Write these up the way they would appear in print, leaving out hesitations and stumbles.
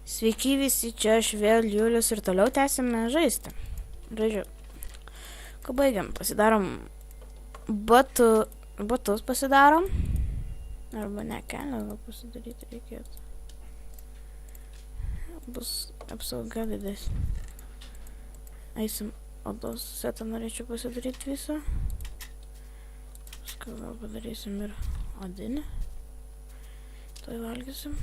Sveiki visi, čia aš vėl Julius ir toliau tęsime žaisti. Žodžiu, kai baigiam, pasidarom batus pasidarom. Arba ne, kelnes gal pasidaryti reikėtų. Bus apsauga didesnė. Eisim odos setą, norėčiau pasidaryti visą. Paskui gal padarysim ir odinį. Tuoj valgysim.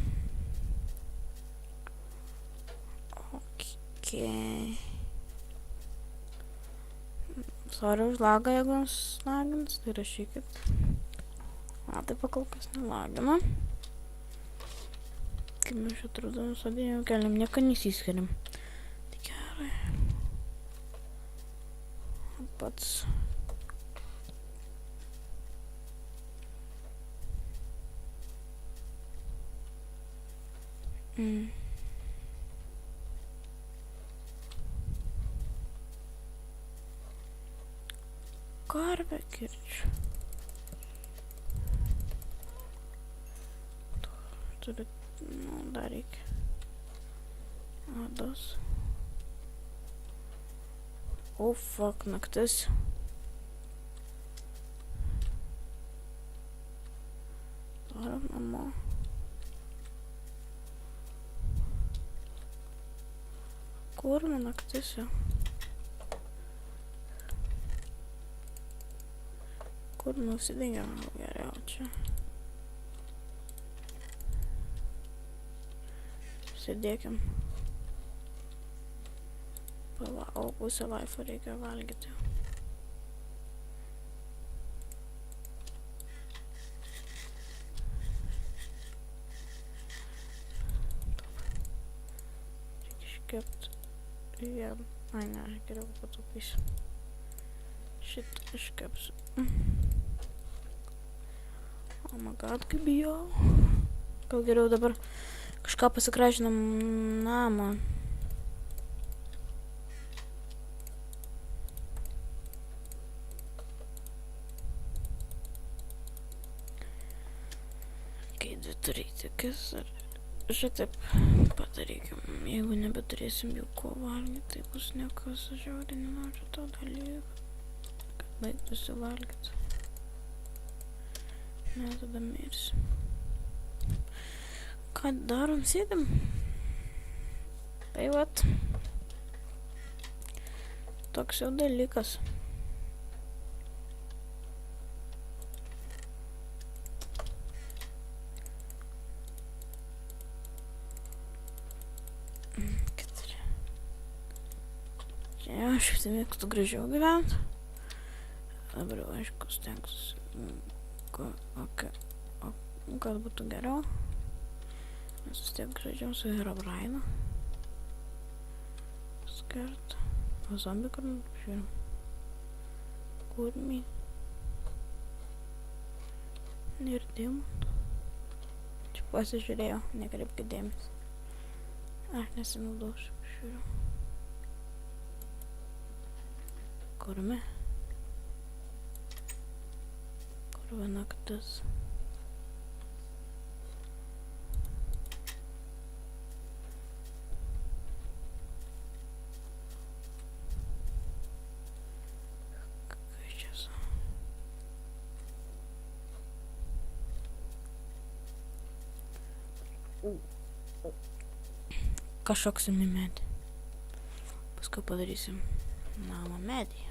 Sorry už lagą, jeigu jums lagins, tai rašykit. Tai pakol kas nelagina. Kaip mes čia atrodo, sodėjom keliam, nieko nesiskiriam. Tai gerai. Pats. Karvę kirčiu. Turiu, dar reikia. Odos. Fuck, naktis. Darom namo. Kur man naktis jau? Kur nusidengiam geriau čia? Sėdėkim. O pusę laifą reikia valgyti. Reikia iškepti vieną. Ai ne, geriau pataupysiu. Šitą iškepsiu. Oh my god, kaip bijau. Gal geriau dabar kažką pasikražinam namą. Kai dvi turėti, kas ar šitaip padarykim. Jeigu nebeturėsim jau ko valgyti, tai bus niekas, žiauriai nenoriu to dalyko. Kad baigtųsi valgyti. Ne, tada mirsim. Ką darom, sėdim? Tai vat. Toks jau dalykas. Čia aš vis mėgstu gražiau gyventi. Dabar aišku, stengsiu. Kad būtų geriau. Mes vis tiek žaidžiam su Herobrine. Skart. O zombį kur žiūrim. Kurmi. Ir dimų. Čia pasižiūrėjau, nekreipkit dėmesį. Aš nesinaudosiu, žiūriu. Kurmi. Kurva naktis. Kažkoks į medį. Paskui padarysim namą medį.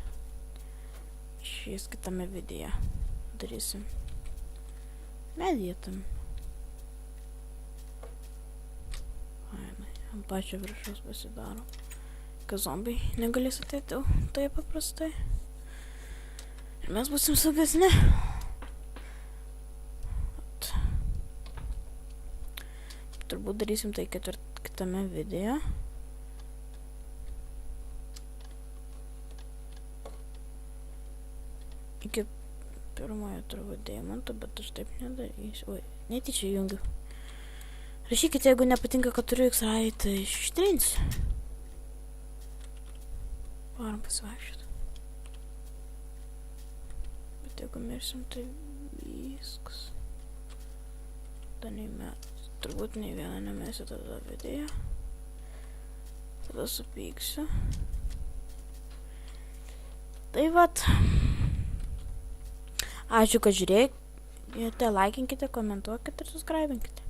Šis kitame vidėje darysim medį tam. Ant pačio viršaus pasidaro. Kad zombiai negalės ateiti taip paprastai. Ir mes būsim saugesni. Turbūt darysim tai kitame vidėje. Iki pirmojo turbūt deimanto, bet aš taip nedarysiu. Oi, netyčia jungiu. Rašykite, jeigu nepatinka, kad turiu X-ray, tai ištrinsiu. Varom pasivaikščioti. Bet jeigu mirsim, tai viskas. Turbūt nei vieną nemėsiu tada vidėje. tada supyksiu. Tai vat. Ačiū, kad žiūrėjote, laikinkite, komentuokite ir subscribinkite.